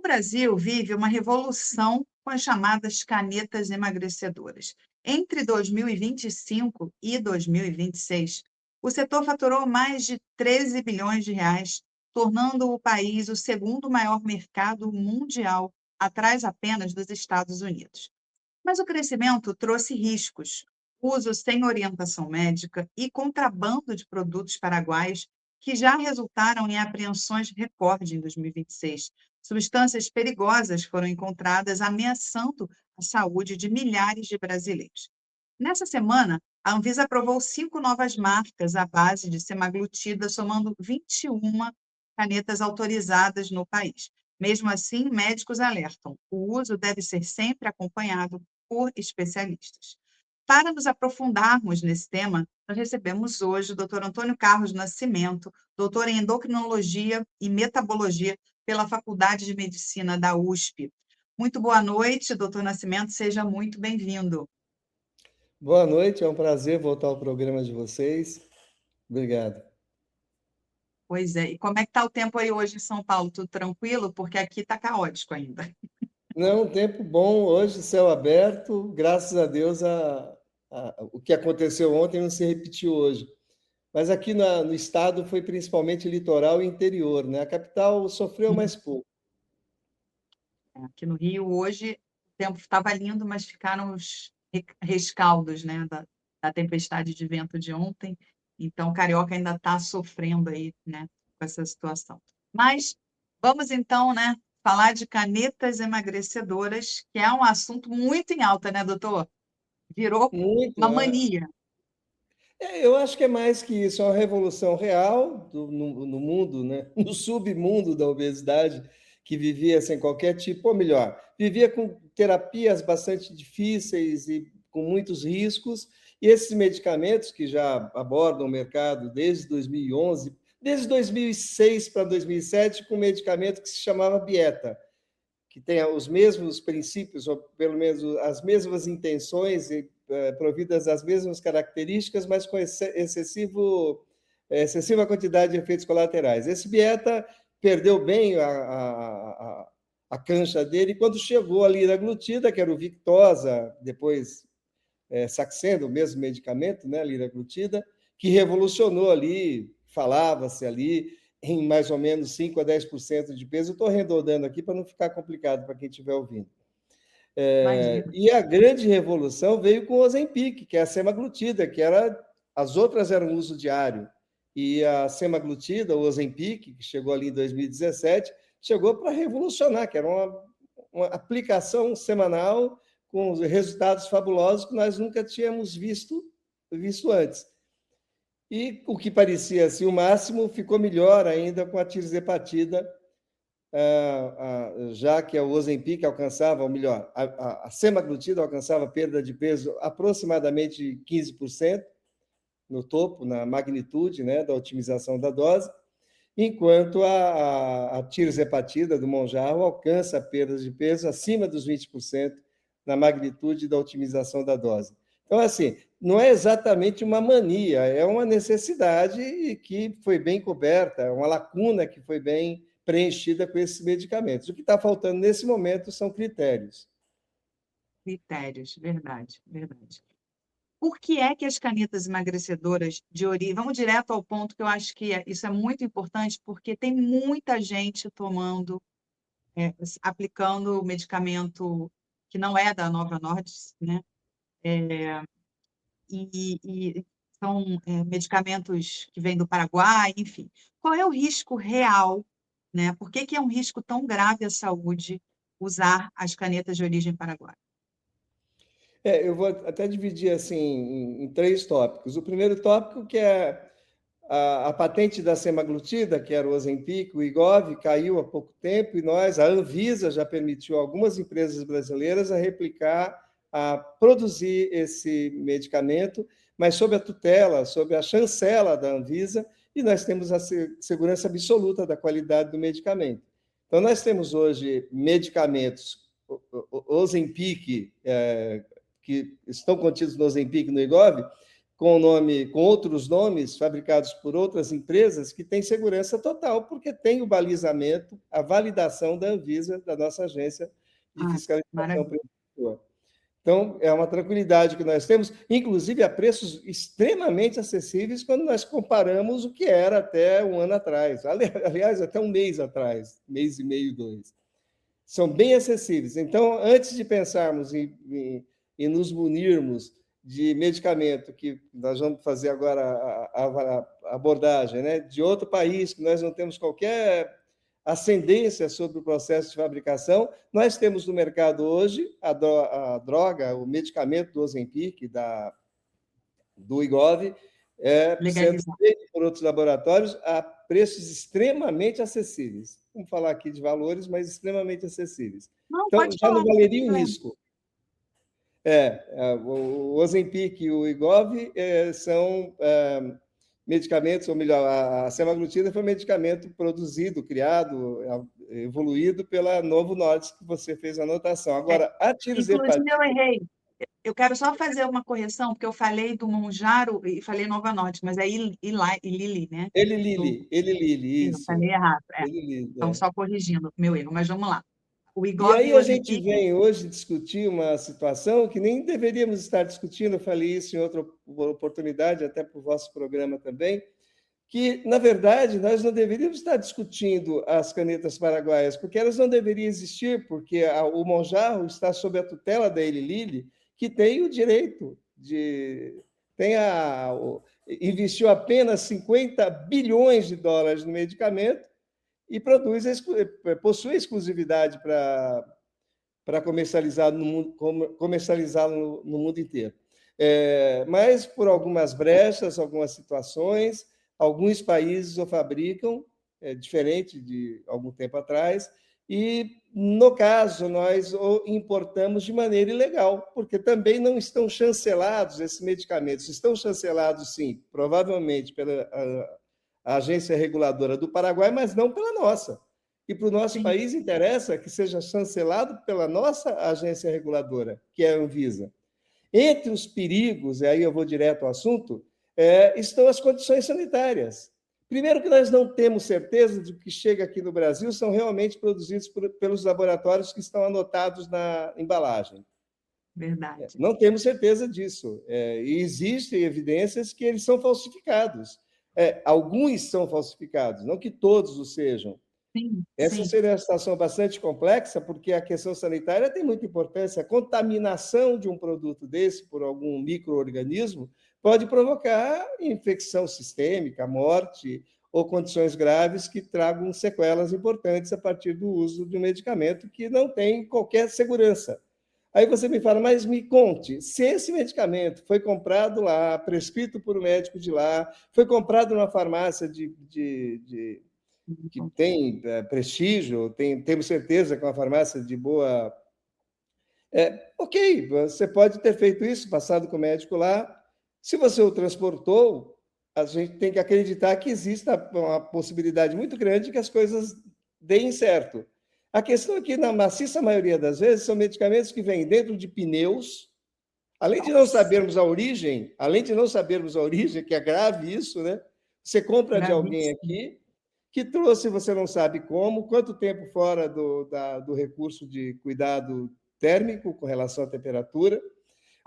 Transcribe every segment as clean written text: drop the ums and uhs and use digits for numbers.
O Brasil vive uma revolução com as chamadas canetas emagrecedoras. Entre 2025 e 2026, o setor faturou mais de 13 bilhões de reais, tornando o país o segundo maior mercado mundial, atrás apenas dos Estados Unidos. Mas o crescimento trouxe riscos, uso sem orientação médica e contrabando de produtos paraguaios que já resultaram em apreensões recorde em 2026. Substâncias perigosas foram encontradas ameaçando a saúde de milhares de brasileiros. Nessa semana, a Anvisa aprovou 5 novas marcas à base de semaglutida, somando 21 canetas autorizadas no país. Mesmo assim, médicos alertam: o uso deve ser sempre acompanhado por especialistas. Para nos aprofundarmos nesse tema, nós recebemos hoje o Dr. Antônio Carlos Nascimento, doutor em endocrinologia e metabologia pela Faculdade de Medicina da USP. Muito boa noite, doutor Nascimento, seja muito bem-vindo. Boa noite, é um prazer voltar ao programa de vocês. Obrigado. Pois é, e como é que está o tempo aí hoje em São Paulo? Tudo tranquilo? Porque aqui está caótico ainda. Não, tempo bom hoje, céu aberto. Graças a Deus, o que aconteceu ontem não se repetiu hoje. Mas aqui no estado foi principalmente litoral e interior, né? A capital sofreu mais pouco. Aqui no Rio, hoje, o tempo estava lindo, mas ficaram os rescaldos, né, da tempestade de vento de ontem. Então, o carioca ainda está sofrendo aí, né, com essa situação. Mas vamos então, né, falar de canetas emagrecedoras, que é um assunto muito em alta, né, doutor? Virou Muito. uma mania. Eu acho que é mais que isso, é uma revolução real no mundo, né? No submundo da obesidade, que vivia sem qualquer tipo, ou melhor, vivia com terapias bastante difíceis e com muitos riscos, e esses medicamentos que já abordam o mercado desde 2011, desde 2006 para 2007, com um medicamento que se chamava Bieta, que tenha os mesmos princípios, ou pelo menos as mesmas intenções, e providas as mesmas características, mas com excessiva quantidade de efeitos colaterais. Esse Bieta perdeu bem a cancha dele quando chegou a liraglutida, que era o Victoza, depois Saxenda, o mesmo medicamento, né, liraglutida, que revolucionou ali, falava-se ali em mais ou menos 5 a 10% de peso. Estou arredondando aqui para não ficar complicado para quem estiver ouvindo. Imagina. E a grande revolução veio com o Ozempic, que é a semaglutida, as outras eram uso diário. E a semaglutida, o Ozempic, que chegou ali em 2017, chegou para revolucionar, que era uma aplicação semanal com resultados fabulosos que nós nunca tínhamos visto antes. E o que parecia assim, o máximo ficou melhor ainda com a tirzepatida, já que a Ozempic alcançava, ou melhor, a semaglutida alcançava perda de peso aproximadamente 15% no topo, na magnitude, né, da otimização da dose, enquanto a tirzepatida do Mounjaro alcança perdas de peso acima dos 20% na magnitude da otimização da dose. Então, assim, não é exatamente uma mania, é uma necessidade que foi bem coberta, é uma lacuna que foi bem preenchida com esses medicamentos. O que está faltando nesse momento são critérios. Critérios, verdade, verdade. Por que é que as canetas emagrecedoras de origem... Vamos direto ao ponto, que eu acho que isso é muito importante, porque tem muita gente tomando, aplicando o medicamento que não é da Nova Nordisk, né? E são medicamentos que vêm do Paraguai, enfim. Qual é o risco real, né? Por que é um risco tão grave à saúde usar as canetas de origem paraguaia? Eu vou até dividir assim em três tópicos. O primeiro tópico que é a patente da semaglutida, que era o Ozempic, o Wegovy, caiu há pouco tempo e a Anvisa já permitiu a algumas empresas brasileiras a replicar, a produzir esse medicamento, mas sob a tutela, sob a chancela da Anvisa, e nós temos a segurança absoluta da qualidade do medicamento. Então, nós temos hoje medicamentos, Ozempic, que estão contidos no Ozempic e no Wegovy, com outros nomes, fabricados por outras empresas, que têm segurança total, porque tem o balizamento, a validação da Anvisa, da nossa agência de fiscalização Maravilha. produtor. Então, é uma tranquilidade que nós temos, inclusive a preços extremamente acessíveis quando nós comparamos o que era até um ano atrás, aliás, até um mês atrás, mês e meio, 2. São bem acessíveis. Então, antes de pensarmos em nos munirmos de medicamento, que nós vamos fazer agora a abordagem, né, de outro país, que nós não temos qualquer ascendência sobre o processo de fabricação, nós temos no mercado hoje a droga, o medicamento do Ozempic, do Wegovy, sendo feito por outros laboratórios a preços extremamente acessíveis. Vamos falar aqui de valores, mas extremamente acessíveis. Não, então, pode já falar, não valeria um risco. O Ozempic e o Wegovy são medicamentos, ou melhor, a semaglutida foi um medicamento produzido, criado, evoluído pela Novo Nordisk, que você fez a anotação. Agora, a tirzepatide... Inclusive, eu errei. Eu quero só fazer uma correção, porque eu falei do Monjaro e falei Nova Nordisk, mas é Lilly, né? Eli Lilly, isso. Eu falei errado, Então, só corrigindo o meu erro, mas vamos lá. O e aí a gente vem hoje discutir uma situação que nem deveríamos estar discutindo, eu falei isso em outra oportunidade, até para o vosso programa também, que, na verdade, nós não deveríamos estar discutindo as canetas paraguaias, porque elas não deveriam existir, porque o Monjaro está sob a tutela da Eli Lilly, que tem o direito de... investiu apenas 50 bilhões de dólares no medicamento e possui exclusividade para comercializá-lo no mundo inteiro. Mas, por algumas brechas, algumas situações, alguns países o fabricam, diferente de algum tempo atrás, e, no caso, nós o importamos de maneira ilegal, porque também não estão chancelados esses medicamentos. Estão chancelados, sim, provavelmente pela a agência reguladora do Paraguai, mas não pela nossa. E para o nosso país interessa que seja chancelado pela nossa agência reguladora, que é a Anvisa. Entre os perigos, e aí eu vou direto ao assunto, estão as condições sanitárias. Primeiro que nós não temos certeza de que o que chega aqui no Brasil são realmente produzidos pelos laboratórios que estão anotados na embalagem. Verdade. Não temos certeza disso. E existem evidências que eles são falsificados. Alguns são falsificados, não que todos o sejam. Essa seria uma situação bastante complexa, porque a questão sanitária tem muita importância. A contaminação de um produto desse por algum micro-organismo pode provocar infecção sistêmica, morte ou condições graves que tragam sequelas importantes a partir do uso de um medicamento que não tem qualquer segurança. Aí você me fala, mas me conte, se esse medicamento foi comprado lá, prescrito por um médico de lá, foi comprado numa farmácia que tem prestígio, temos certeza que é uma farmácia de boa... ok, você pode ter feito isso, passado com o médico lá. Se você o transportou, a gente tem que acreditar que exista uma possibilidade muito grande que as coisas deem certo. A questão é que, na maciça maioria das vezes, são medicamentos que vêm dentro de pneus. Além de não sabermos a origem, que é grave isso, né? Você compra de alguém aqui, que trouxe, você não sabe como, quanto tempo fora do recurso de cuidado térmico com relação à temperatura.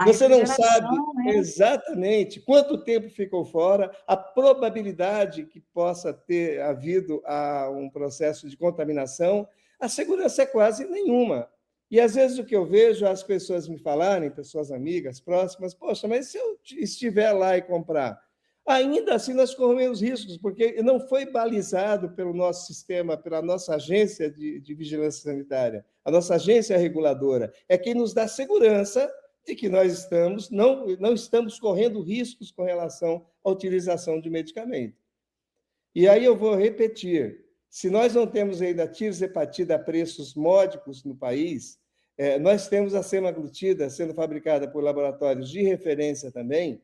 Você não sabe exatamente quanto tempo ficou fora, a probabilidade que possa ter havido um processo de contaminação. A segurança é quase nenhuma. E, às vezes, o que eu vejo as pessoas me falarem, pessoas amigas, próximas, poxa, mas se eu estiver lá e comprar, ainda assim nós corremos riscos, porque não foi balizado pelo nosso sistema, pela nossa agência de vigilância sanitária, a nossa agência reguladora, é quem nos dá segurança de que nós não estamos correndo riscos com relação à utilização de medicamento. E aí eu vou repetir, se nós não temos ainda a tirzepatida a preços módicos no país, nós temos a semaglutida sendo fabricada por laboratórios de referência também,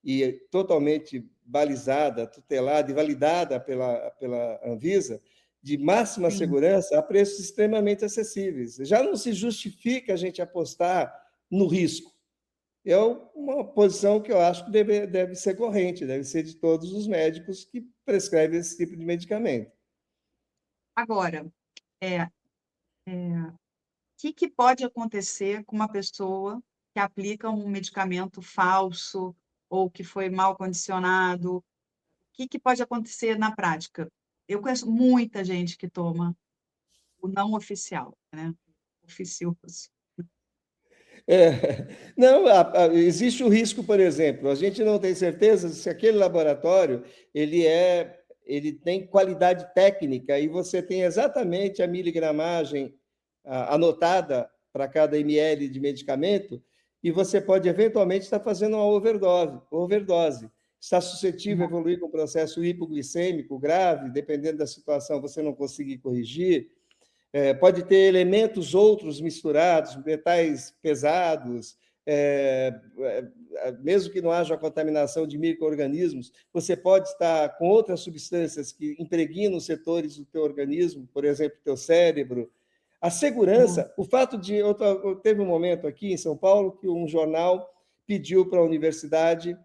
e totalmente balizada, tutelada e validada pela Anvisa, de máxima segurança, a preços extremamente acessíveis. Já não se justifica a gente apostar no risco. É uma posição que eu acho que deve ser corrente, deve ser de todos os médicos que prescrevem esse tipo de medicamento. Agora, é, o que pode acontecer com uma pessoa que aplica um medicamento falso ou que foi mal condicionado? O que pode acontecer na prática? Eu conheço muita gente que toma o não oficial, né? Oficioso. Não, existe o risco, por exemplo, a gente não tem certeza se aquele laboratório ele tem qualidade técnica e você tem exatamente a miligramagem anotada para cada ml de medicamento e você pode eventualmente estar fazendo uma overdose. Está suscetível a evoluir com processo hipoglicêmico grave, dependendo da situação, você não conseguir corrigir. Pode ter elementos outros misturados, metais pesados, mesmo que não haja contaminação de micro-organismos, você pode estar com outras substâncias que impregnam os setores do teu organismo, por exemplo, teu cérebro. A segurança, o fato de... Teve um momento aqui em São Paulo que um jornal pediu para a universidade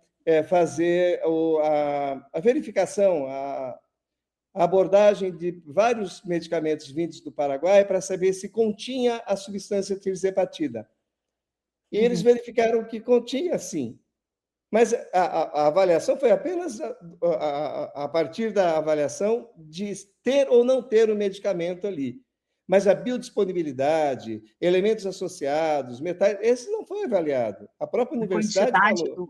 fazer a verificação, a abordagem de vários medicamentos vindos do Paraguai para saber se continha a substância tirzepatida. E eles verificaram que continha, sim. Mas a avaliação foi apenas a partir da avaliação de ter ou não ter o medicamento ali. Mas a biodisponibilidade, elementos associados, metais, esse não foi avaliado. A própria universidade falou.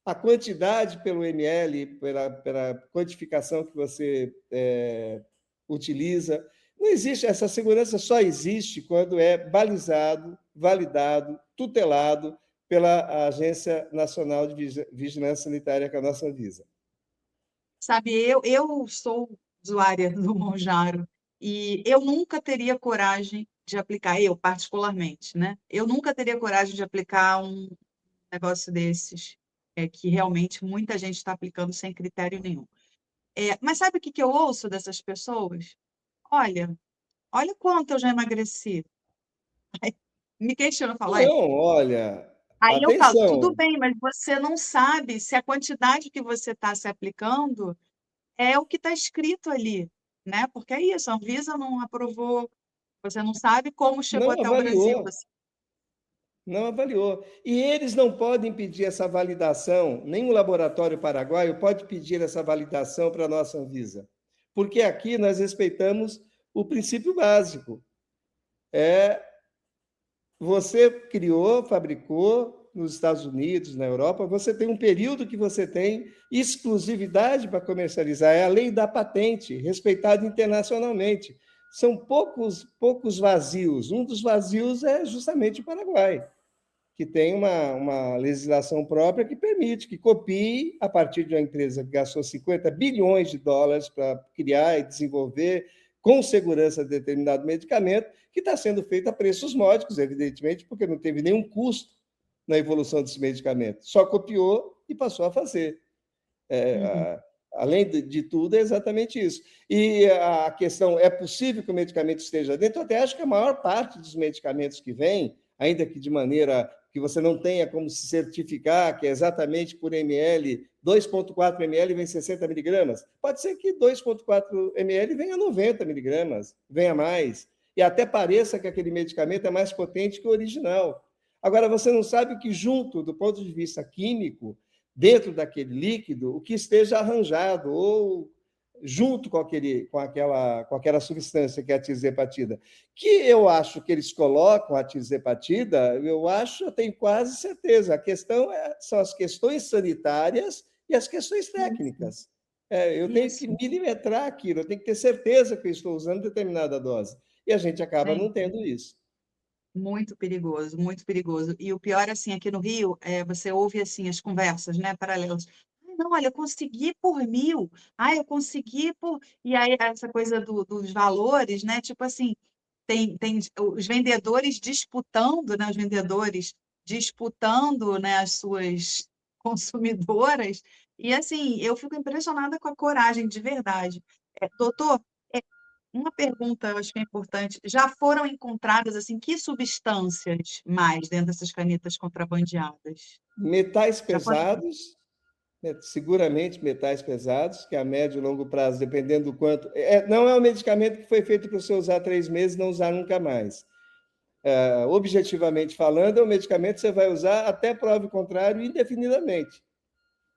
A quantidade pelo ml, pela quantificação que você utiliza. Não existe, essa segurança só existe quando é balizado, validado, tutelado pela Agência Nacional de Vigilância Sanitária, que é a nossa Anvisa. Sabe, eu sou usuária do Monjaro e eu nunca teria coragem de aplicar, eu particularmente, né? Eu nunca teria coragem de aplicar um negócio desses, que realmente muita gente está aplicando sem critério nenhum. Mas sabe o que eu ouço dessas pessoas? Olha quanto eu já emagreci. Aí, me questiona, fala, Não, olha, aí eu falo, tudo atenção. bem, mas você não sabe se a quantidade que você está se aplicando é o que está escrito ali, né? Porque é isso, a Anvisa não aprovou, você não sabe como chegou Não até o Brasil. avaliou. Não avaliou. E eles não podem pedir essa validação, nem o laboratório paraguaio pode pedir essa validação para a nossa Anvisa, porque aqui nós respeitamos o princípio básico. Você criou, fabricou nos Estados Unidos, na Europa, você tem um período que você tem exclusividade para comercializar, é a lei da patente, respeitada internacionalmente. São poucos vazios. Um dos vazios é justamente o Paraguai, que tem uma legislação própria que permite que copie, a partir de uma empresa que gastou 50 bilhões de dólares para criar e desenvolver com segurança determinado medicamento, que está sendo feito a preços módicos, evidentemente, porque não teve nenhum custo na evolução desse medicamento. Só copiou e passou a fazer. Além de tudo, é exatamente isso. E a questão, é possível que o medicamento esteja dentro? Eu até acho que a maior parte dos medicamentos que vêm, ainda que de maneira que você não tenha como se certificar que é exatamente por ml, 2,4 ml vem 60 miligramas. Pode ser que 2,4 ml venha 90 miligramas, venha mais. E até pareça que aquele medicamento é mais potente que o original. Agora, você não sabe que junto, do ponto de vista químico, dentro daquele líquido, o que esteja arranjado ou junto com aquela substância que é a tirzepatida, que eu acho que eles colocam a tirzepatida, eu tenho quase certeza. A questão são as questões sanitárias e as questões técnicas. Eu tenho que milimetrar aquilo, eu tenho que ter certeza que eu estou usando determinada dose. E a gente acaba não tendo isso. Muito perigoso, muito perigoso. E o pior, assim, aqui no Rio, você ouve, assim, as conversas, né, paralelas. "Ai, não, olha, eu consegui por 1.000. Ah, eu consegui por..." E aí, essa coisa dos valores, né, tipo assim, tem os vendedores disputando, né, os vendedores disputando, né, as suas consumidoras. E, assim, eu fico impressionada com a coragem, de verdade. Doutor, Uma pergunta, eu acho que é importante. Já foram encontradas, assim, que substâncias mais dentro dessas canetas contrabandeadas? Metais Já foram... pesados, né, seguramente metais pesados, que a médio e longo prazo, dependendo do quanto. Não é um medicamento que foi feito para você usar 3 meses e não usar nunca mais. Objetivamente falando, é um medicamento que você vai usar até prova o contrário indefinidamente.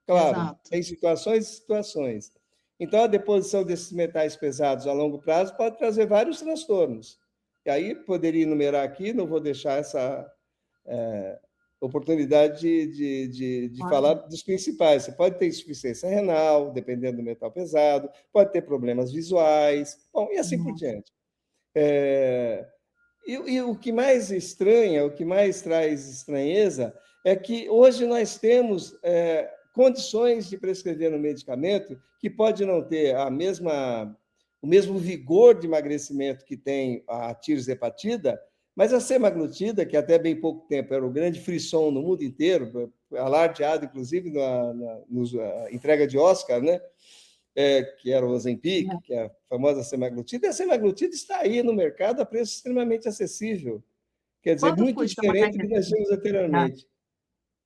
Claro, Exato. tem situações e situações. Então, a deposição desses metais pesados a longo prazo pode trazer vários transtornos. E aí, poderia enumerar aqui, não vou deixar essa oportunidade de falar Olha. dos principais. Você pode ter insuficiência renal, dependendo do metal pesado, pode ter problemas visuais, bom, e assim por Nossa. diante. E o que mais estranha, o que mais traz estranheza, é que hoje nós temos condições de prescrever um medicamento que pode não ter o mesmo vigor de emagrecimento que tem a tirzepatida, mas a semaglutida, que até bem pouco tempo era o grande frisson no mundo inteiro, alardeado inclusive na entrega de Oscar, né? Que era o Ozempic, que é a famosa semaglutida, e a semaglutida está aí no mercado a preço extremamente acessível. Quer dizer, Quanto muito custa uma diferente do que caneta nós tínhamos da, anteriormente.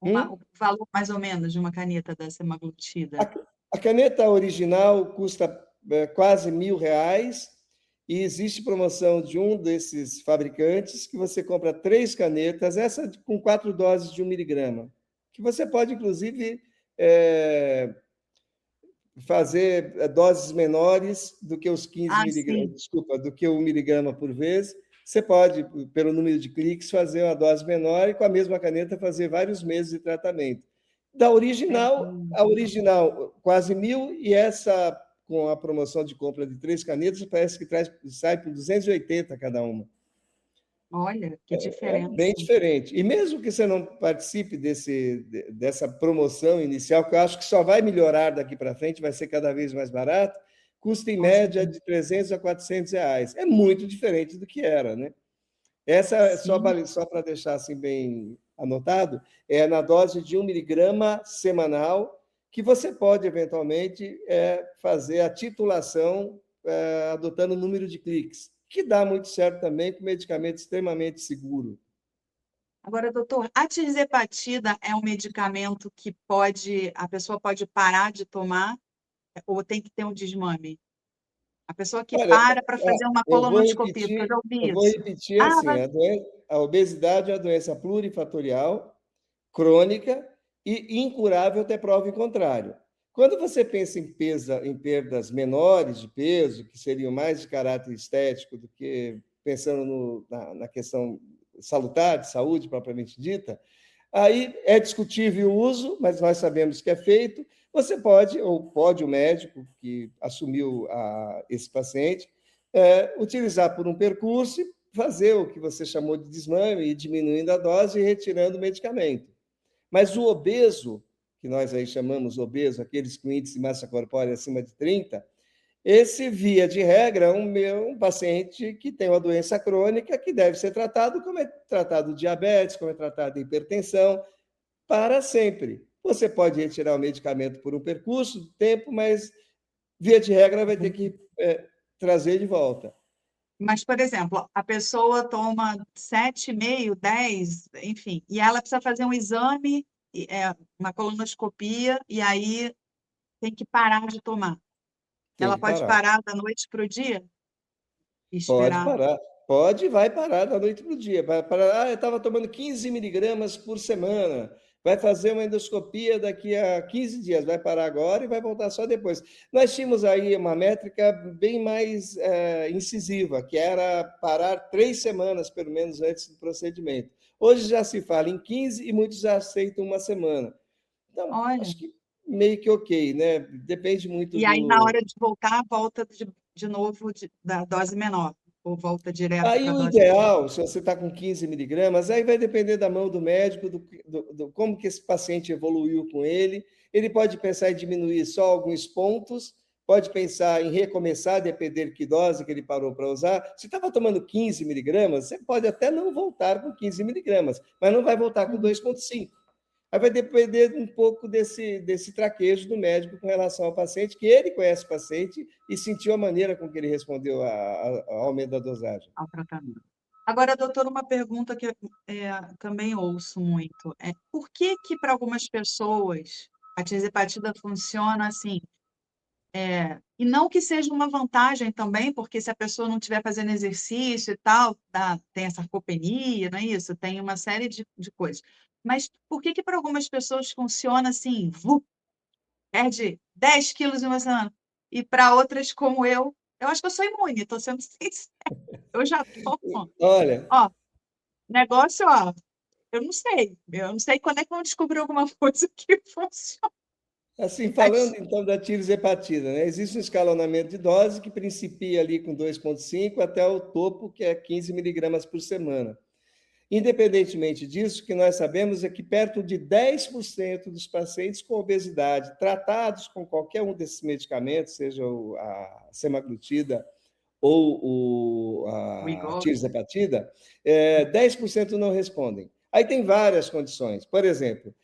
o valor mais ou menos de uma caneta da semaglutida? A caneta original custa quase R$ 1.000 e existe promoção de um desses fabricantes que você compra 3 canetas, essa com 4 doses de 1 miligrama, que você pode, inclusive, fazer doses menores do que os 15 Ah, miligramas, sim. desculpa, do que 1 miligrama por vez. Você pode, pelo número de cliques, fazer uma dose menor e com a mesma caneta fazer vários meses de tratamento. Da original, Entendi. a original quase 1.000 e essa com a promoção de compra de 3 canetas parece que sai por 280 cada uma. Olha, que É bem diferença. diferente. E mesmo que você não participe dessa promoção inicial, que eu acho que só vai melhorar daqui para frente, vai ser cada vez mais barato, custa em Com média certeza. de R$ 300 a R$ 400. É muito diferente do que era, né? Essa, Sim. só para deixar assim bem anotado, é na dose de 1 miligrama semanal, que você pode, eventualmente, fazer a titulação adotando o número de cliques, que dá muito certo também com medicamento extremamente seguro. Agora, doutor, a tirzepatida é um medicamento que a pessoa pode parar de tomar ou tem que ter um desmame? A pessoa que Olha, para fazer uma colonoscopia, porque eu já eu ouvi vou isso. repetir Ah, assim, a obesidade é uma doença plurifatorial, crônica e incurável até prova em contrário. Quando você pensa em perdas menores de peso, que seriam mais de caráter estético do que pensando na questão salutar, de saúde propriamente dita, aí é discutível o uso, mas nós sabemos que é feito. Você pode, ou pode o médico que assumiu esse paciente, utilizar por um percurso e fazer o que você chamou de desmame, e diminuindo a dose e retirando o medicamento. Mas o obeso, que nós aí chamamos obeso, aqueles com índice de massa corpórea acima de 30, esse, via de regra, é um paciente que tem uma doença crônica que deve ser tratado como é tratado diabetes, como é tratado hipertensão, para sempre. Você pode retirar o medicamento por um percurso de tempo, mas, via de regra, vai ter que trazer de volta. mas, por exemplo, a pessoa toma 7,5, 10, enfim, e ela precisa fazer um exame, uma colonoscopia, e aí tem que parar de tomar. Tem Ela que pode parar. parar da noite para o dia e Pode esperar. parar. Pode e vai parar da noite para o dia. Vai parar, eu estava tomando 15 miligramas por semana. Vai fazer uma endoscopia daqui a 15 dias. Vai parar agora e vai voltar só depois. Nós tínhamos aí uma métrica bem mais incisiva, que era parar 3 semanas, pelo menos, antes do procedimento. Hoje já se fala em 15 e muitos já aceitam uma semana. Então, Olha, acho que meio que ok, né? Depende muito e aí na do. hora de voltar, volta de novo da dose menor, ou volta direto Aí para a o dose menor. ideal, se você está com 15 miligramas, aí vai depender da mão do médico, como que esse paciente evoluiu com ele. Ele pode pensar em diminuir só alguns pontos, pode pensar em recomeçar, depender de que dose que ele parou para usar. Se estava tomando 15 miligramas, você pode até não voltar com 15 miligramas, mas não vai voltar com 2,5. Aí vai depender um pouco desse traquejo do médico com relação ao paciente, que ele conhece o paciente e sentiu a maneira com que ele respondeu ao aumento da dosagem. ao tratamento. Agora, doutor, uma pergunta que também ouço muito é por que que para algumas pessoas a tirzepatida funciona assim? E não que seja uma vantagem também, porque se a pessoa não estiver fazendo exercício e tal, tem a sarcopenia, não é isso? Tem uma série de coisas. Mas por que que para algumas pessoas funciona assim, perde 10 quilos em uma semana? E para outras, como eu acho que eu sou imune, estou sendo sincera. Eu já estou, Olha, ó, negócio, ó, eu não sei quando é que vão descobrir alguma coisa que funciona. assim, falando Mas, então da tirzepatida, né? Existe um escalonamento de dose que principia ali com 2,5 até o topo, que é 15 miligramas por semana. Independentemente disso, o que nós sabemos é que perto de 10% dos pacientes com obesidade tratados com qualquer um desses medicamentos, seja a semaglutida ou o a Igor, tirzepatida, 10% não respondem. Aí tem várias condições. Por exemplo,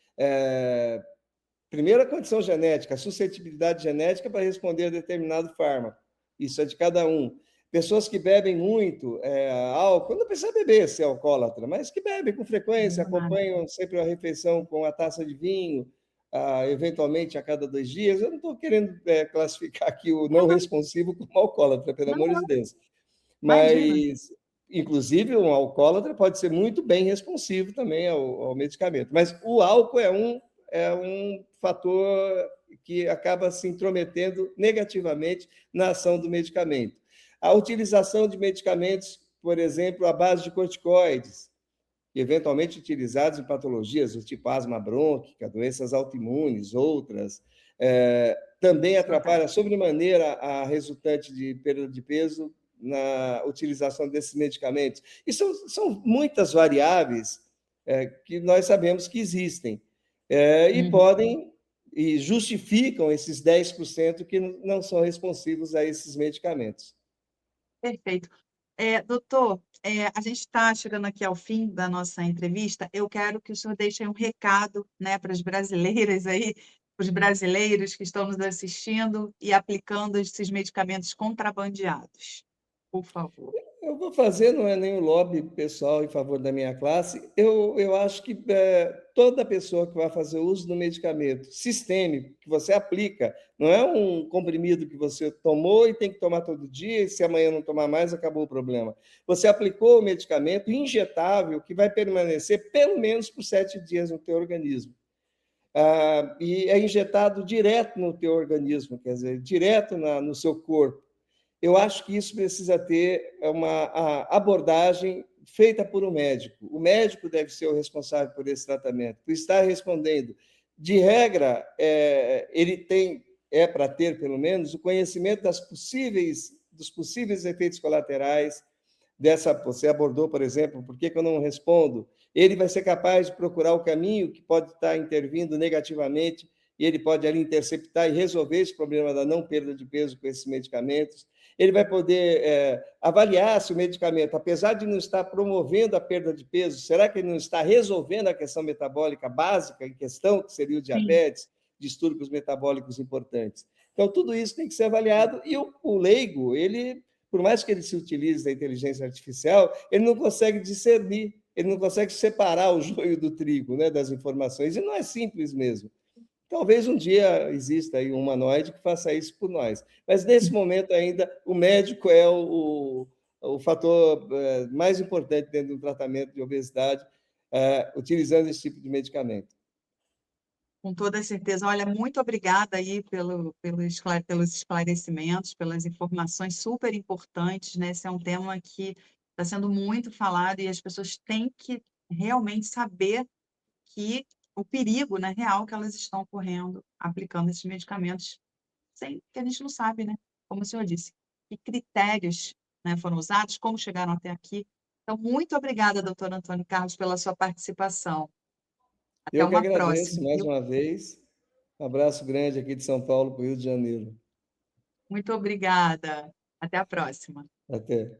primeira condição genética, suscetibilidade genética para responder a determinado fármaco. Isso é de cada um. Pessoas que bebem muito álcool, não precisa beber ser alcoólatra, mas que bebem com frequência, acompanham sempre a refeição com a taça de vinho, eventualmente a cada 2 dias. Eu não estou querendo classificar aqui o não responsivo como alcoólatra, pelo não, amor de não, Deus. imagina. Mas, inclusive, um alcoólatra pode ser muito bem responsivo também ao medicamento. Mas o álcool é um fator que acaba se intrometendo negativamente na ação do medicamento. A utilização de medicamentos, por exemplo, à base de corticoides, eventualmente utilizados em patologias do tipo asma brônquica, doenças autoimunes, outras, também atrapalha sobremaneira a resultante de perda de peso na utilização desses medicamentos. E são muitas variáveis que nós sabemos que existem e Uhum, podem e justificam esses 10% que não são responsivos a esses medicamentos. perfeito. Doutor, a gente está chegando aqui ao fim da nossa entrevista. Eu quero que o senhor deixe aí um recado, né, para as brasileiras aí, para os brasileiros que estão nos assistindo e aplicando esses medicamentos contrabandeados. Por favor. Eu vou fazer, não é nenhum lobby pessoal em favor da minha classe. Eu acho que toda pessoa que vai fazer uso do medicamento sistêmico, que você aplica, não é um comprimido que você tomou e tem que tomar todo dia, e se amanhã não tomar mais, acabou o problema. Você aplicou o medicamento injetável que vai permanecer pelo menos por 7 dias no teu organismo. E é injetado direto no teu organismo, quer dizer, direto no seu corpo. Eu acho que isso precisa ter uma abordagem feita por um médico. O médico deve ser o responsável por esse tratamento, por estar respondendo. De regra, ele para ter, pelo menos, o conhecimento dos possíveis efeitos colaterais você abordou, por exemplo, por que eu não respondo? Ele vai ser capaz de procurar o caminho que pode estar intervindo negativamente e ele pode ali interceptar e resolver esse problema da não perda de peso com esses medicamentos. Ele vai poder avaliar se o medicamento, apesar de não estar promovendo a perda de peso, será que ele não está resolvendo a questão metabólica básica em questão, que seria o Sim. diabetes, distúrbios metabólicos importantes? Então, tudo isso tem que ser avaliado e o leigo, ele por mais que ele se utilize da inteligência artificial, ele não consegue discernir, ele não consegue separar o joio do trigo, né, das informações, e não é simples mesmo. Talvez um dia exista aí um humanoide que faça isso por nós, mas nesse momento ainda o médico é o fator mais importante dentro do tratamento de obesidade, utilizando esse tipo de medicamento. Com toda certeza. Olha, muito obrigada aí pelos esclarecimentos, pelas informações super importantes, né? Esse é um tema que está sendo muito falado e as pessoas têm que realmente saber que o perigo, né, real que elas estão correndo aplicando esses medicamentos, sem que a gente não sabe, né? Como o senhor disse, que critérios, né, foram usados, como chegaram até aqui. Então, muito obrigada, doutor Antônio Carlos, pela sua participação. Até Eu que uma próxima, agradeço mais viu? uma vez. Um abraço grande aqui de São Paulo para o Rio de Janeiro. Muito obrigada. Até a próxima. Até.